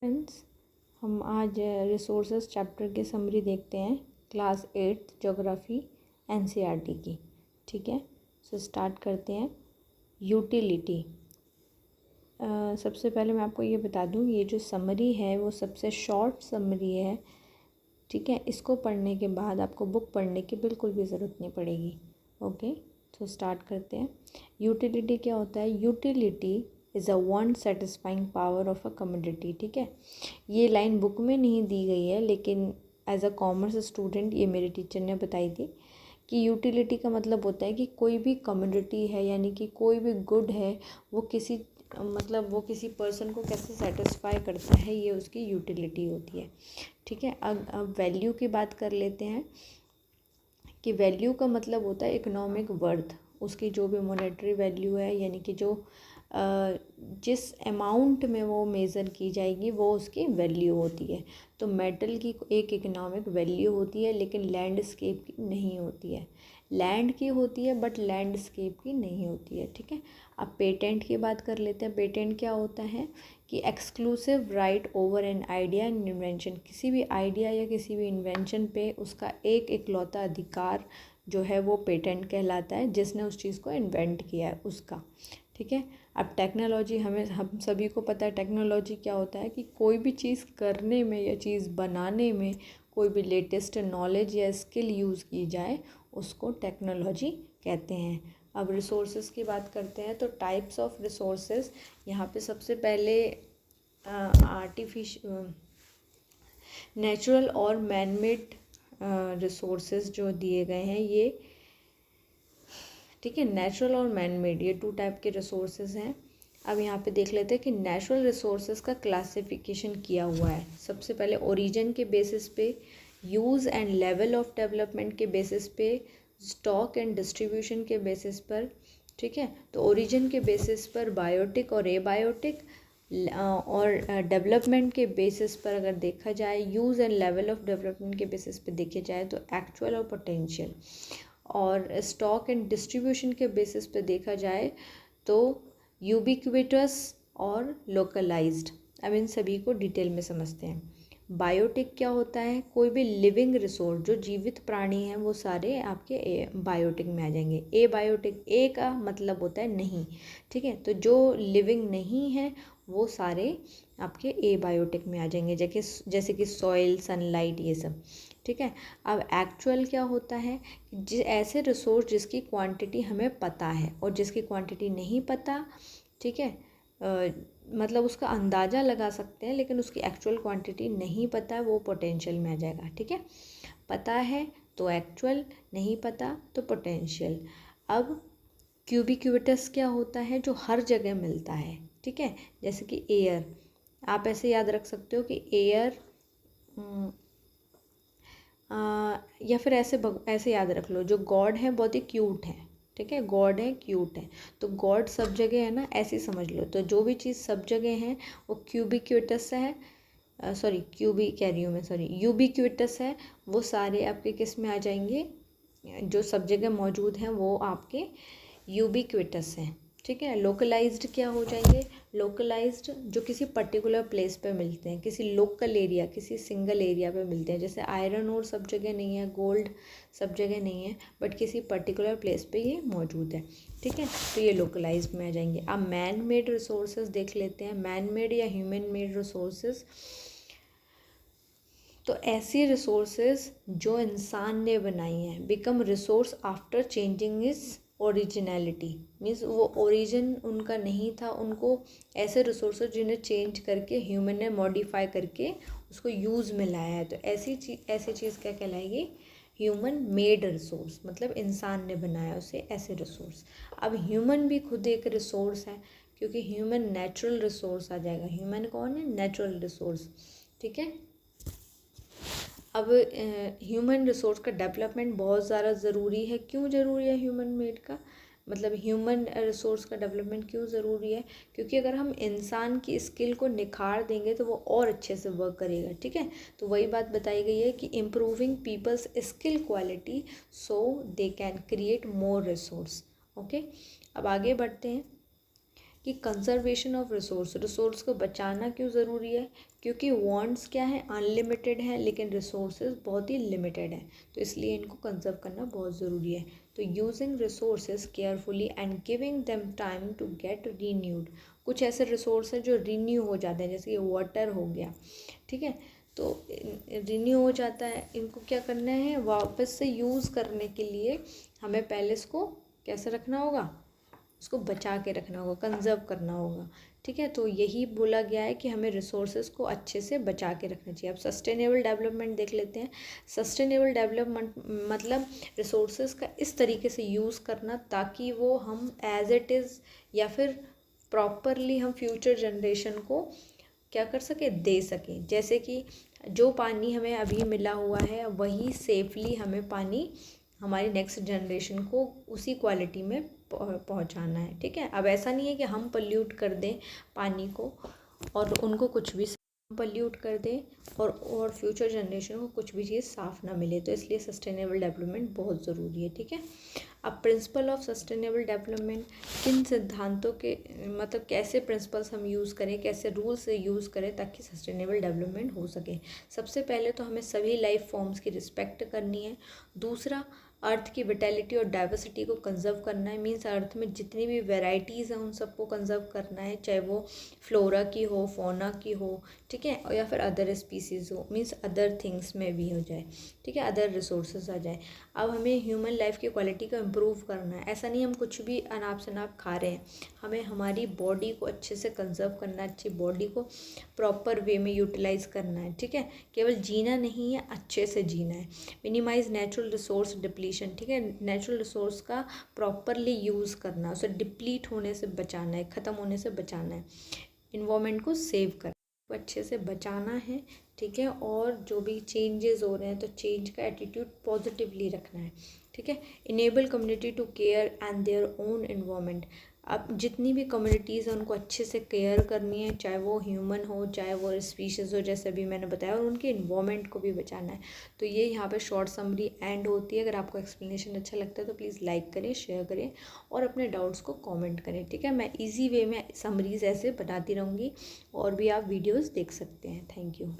Friends, हम आज resources chapter की समरी देखते हैं क्लास 8 ज्योग्राफी एनसीईआरटी की। ठीक है, सो स्टार्ट करते हैं। यूटिलिटी। सबसे पहले मैं आपको ये बता दूं, ये जो समरी है वो सबसे शॉर्ट समरी है। ठीक है, इसको पढ़ने के बाद आपको बुक पढ़ने की बिल्कुल भी ज़रूरत नहीं पड़ेगी। ओके, तो स्टार्ट करते हैं। यूटिलिटी क्या होता है? Utility is a want satisfying power of a commodity. ठीक है, ये लाइन बुक में नहीं दी गई है, लेकिन एज अ कॉमर्स स्टूडेंट ये मेरे टीचर ने बताई थी कि यूटिलिटी का मतलब होता है कि कोई भी कमोडिटी है, यानी कि कोई भी गुड है, वो किसी पर्सन को कैसे सेटिस्फाई करता है, ये उसकी यूटिलिटी होती है। ठीक है, अब वैल्यू की बात कर लेते हैं कि वैल्यू का मतलब होता है इकोनॉमिक वर्थ। उसकी जो भी मॉनेटरी वैल्यू है, यानी कि जो जिस अमाउंट में वो मेज़र की जाएगी वो उसकी वैल्यू होती है। तो मेटल की एक इकोनॉमिक वैल्यू होती है, लेकिन लैंडस्केप की नहीं होती है। लैंड की होती है बट लैंडस्केप की नहीं होती है। ठीक है, अब पेटेंट की बात कर लेते हैं। पेटेंट क्या होता है कि exclusive right over an idea and invention. किसी भी आइडिया या किसी भी इन्वेंशन पे उसका एक इकलौता अधिकार जो है वो पेटेंट कहलाता है, जिसने उस चीज़ को इन्वेंट किया है उसका। ठीक है, अब टेक्नोलॉजी, हम सभी को पता है टेक्नोलॉजी क्या होता है कि कोई भी चीज़ करने में या चीज़ बनाने में कोई भी लेटेस्ट नॉलेज या स्किल यूज़ की जाए, उसको टेक्नोलॉजी कहते हैं। अब रिसोर्सेज की बात करते हैं, तो टाइप्स ऑफ रिसोर्सेज। यहाँ पे सबसे पहले नेचुरल और मैनमेड रिसोर्सेज जो दिए गए हैं ये। ठीक है, नेचुरल और मैनमेड, ये 2 टाइप के रिसोर्सेज हैं। अब यहाँ पे देख लेते हैं कि नेचुरल रिसोर्सेज का क्लासिफिकेशन किया हुआ है। सबसे पहले ओरिजिन के बेसिस पे, use and level of development के बेसिस पे, स्टॉक एंड डिस्ट्रीब्यूशन के बेसिस पर। ठीक है, तो ओरिजिन के बेसिस पर बायोटिक और एबायोटिक, और डेवलपमेंट के बेसिस पर अगर देखा जाए, use and level of development के बेसिस पे देखे जाए तो एक्चुअल और पोटेंशियल, और स्टॉक एंड डिस्ट्रीब्यूशन के बेसिस पे देखा जाए तो यूबिक्विटस और लोकलाइज्ड। अब इन सभी को डिटेल में समझते हैं। बायोटिक क्या होता है? कोई भी लिविंग रिसोर्स, जो जीवित प्राणी हैं वो सारे आपके बायोटिक में आ जाएंगे। ए बायोटिक, ए का मतलब होता है नहीं। ठीक है, तो जो लिविंग नहीं है वो सारे आपके ए बायोटिक में आ जाएंगे, जैसे कि सॉइल, सनलाइट, ये सब। ठीक है, अब एक्चुअल क्या होता है? ऐसे रिसोर्स जिसकी क्वांटिटी हमें पता है और जिसकी क्वांटिटी नहीं पता। ठीक है, मतलब उसका अंदाज़ा लगा सकते हैं लेकिन उसकी एक्चुअल क्वांटिटी नहीं पता है, वो पोटेंशियल में आ जाएगा। ठीक है, पता है तो एक्चुअल, नहीं पता तो पोटेंशियल। अब क्यूबिक्यूबिटस क्या होता है? जो हर जगह मिलता है। ठीक है, जैसे कि एयर, आप ऐसे याद रख सकते हो कि एयर, या फिर ऐसे याद रख लो, जो गॉड है बहुत ही क्यूट है। ठीक है, गॉड है, क्यूट है, तो गॉड सब जगह है ना, ऐसे समझ लो। तो जो भी चीज़ सब जगह है वो क्यूबिक्यूटस है, यूबिक्यूटस है। वो सारे आपके किस में आ जाएंगे? जो सब जगह मौजूद हैं वो आपके यूबिक्विटस हैं। ठीक है, लोकलाइज्ड क्या हो जाएंगे? लोकलाइज्ड जो किसी पर्टिकुलर प्लेस पे मिलते हैं, किसी लोकल एरिया, किसी सिंगल एरिया पे मिलते हैं। जैसे आयरन और सब जगह नहीं है, गोल्ड सब जगह नहीं है, बट किसी पर्टिकुलर प्लेस पे ये मौजूद है। ठीक है, तो ये लोकलाइज्ड में आ जाएंगे। अब मैन मेड रिसोर्सेज देख लेते हैं। मैन मेड या ह्यूमन मेड रिसोर्सेज, तो ऐसी रिसोर्सेज जो इंसान ने बनाई हैं, become resource after changing is originality. Means वो ओरिजिन उनका नहीं था, उनको ऐसे रिसोर्सेज जिन्हें चेंज करके ह्यूमन ने मॉडिफाई करके उसको यूज़ में लाया है, तो ऐसी चीज़ क्या कहलाएगी? ह्यूमन मेड रिसोर्स, मतलब इंसान ने बनाया उसे, ऐसे रिसोर्स। अब ह्यूमन भी खुद एक रिसोर्स है, क्योंकि ह्यूमन नेचुरल रिसोर्स आ जाएगा। ह्यूमन कौन है? Natural resource. ठीक है, अब ह्यूमन रिसोर्स का डेवलपमेंट बहुत ज़्यादा ज़रूरी है। क्यों ज़रूरी है ह्यूमन मेड का, मतलब ह्यूमन रिसोर्स का डेवलपमेंट क्यों ज़रूरी है? क्योंकि अगर हम इंसान की स्किल को निखार देंगे तो वो और अच्छे से वर्क करेगा। ठीक है, तो वही बात बताई गई है कि improving people's skill quality so they can create more resource. Okay, अब आगे बढ़ते हैं। कि कंजर्वेशन ऑफ रिसोर्स को बचाना क्यों ज़रूरी है, क्योंकि वांट्स क्या है, अनलिमिटेड है, लेकिन रिसोर्सेज बहुत ही लिमिटेड है, तो इसलिए इनको कंजर्व करना बहुत ज़रूरी है। तो using resources carefully and giving them time to get renewed, कुछ ऐसे रिसोर्स हैं जो रीन्यू हो जाते हैं, जैसे कि वाटर हो गया, ठीक है, तो रिन्यू हो जाता है, इनको क्या करना है, वापस से यूज़ करने के लिए हमें पहले इसको कैसे रखना होगा, उसको बचा के रखना होगा, कंजर्व करना होगा, ठीक है। तो यही बोला गया है कि हमें रिसोर्सेज को अच्छे से बचा के रखना चाहिए। अब सस्टेनेबल डेवलपमेंट देख लेते हैं। सस्टेनेबल डेवलपमेंट मतलब रिसोर्सेज का इस तरीके से यूज़ करना ताकि वो हम एज इट इज़ या फिर प्रॉपरली हम फ्यूचर जनरेशन को क्या कर सके, दे सकें। जैसे कि जो पानी हमें अभी मिला हुआ है वही सेफली हमें पानी हमारी नेक्स्ट जनरेशन को उसी क्वालिटी में पहुंचाना है, ठीक है। अब ऐसा नहीं है कि हम पल्यूट कर दें पानी को और उनको कुछ भी पल्यूट कर दें और फ्यूचर जनरेशन को कुछ भी चीज़ साफ़ ना मिले, तो इसलिए सस्टेनेबल डेवलपमेंट बहुत ज़रूरी है, ठीक है। अब प्रिंसिपल ऑफ सस्टेनेबल डेवलपमेंट, किन सिद्धांतों के मतलब कैसे प्रिंसिपल्स हम यूज़ करें, कैसे रूल से यूज़ करें ताकि सस्टेनेबल डेवलपमेंट हो सके। सबसे पहले तो हमें सभी लाइफ फॉर्म्स की रिस्पेक्ट करनी है। दूसरा, अर्थ की विटेलिटी और डाइवर्सिटी को कंजर्व करना है, मीन्स अर्थ में जितनी भी वेराइटीज़ हैं उन सबको कंजर्व करना है, चाहे वो फ्लोरा की हो, फौना की हो, ठीक है, या फिर अदर स्पीसीज़ हो, मीन्स अदर थिंग्स में भी हो जाए, ठीक है, अदर रिसोर्सेज आ जाए। अब हमें ह्यूमन लाइफ की क्वालिटी को इम्प्रूव करना है। ऐसा नहीं हम कुछ भी अनाप शनाप खा रहे हैं, हमें हमारी बॉडी को अच्छे से कंजर्व करना है, अच्छी बॉडी को प्रॉपर वे में यूटिलाइज करना है, ठीक है। केवल जीना नहीं है, अच्छे से जीना है। मिनिमाइज नेचुरल रिसोर्स डिप्लीशन, ठीक है, नेचुरल रिसोर्स का प्रॉपरली यूज़ करना, उसे डिप्लीट होने से बचाना है, ख़त्म होने से बचाना है। इन्वायरमेंट को सेव करना, को अच्छे से बचाना है, ठीक है। और जो भी चेंजेस हो रहे हैं तो चेंज का एटीट्यूड पॉजिटिवली रखना है, ठीक है। Enable community to care and their own environment, अब जितनी भी कम्युनिटीज़ हैं उनको अच्छे से केयर करनी है, चाहे वो ह्यूमन हो चाहे वो स्पीशीज़ हो, जैसे अभी मैंने बताया, और उनके इन्वायरमेंट को भी बचाना है। तो ये यहाँ पे शॉर्ट समरी एंड होती है। अगर आपको एक्सप्लेनेशन अच्छा लगता है तो प्लीज़ लाइक करें, शेयर करें और अपने डाउट्स को कमेंट करें, ठीक है। मैं इजी वे में समरीज़ ऐसे बनाती रहूँगी और भी आप वीडियोज़ देख सकते हैं। Thank you.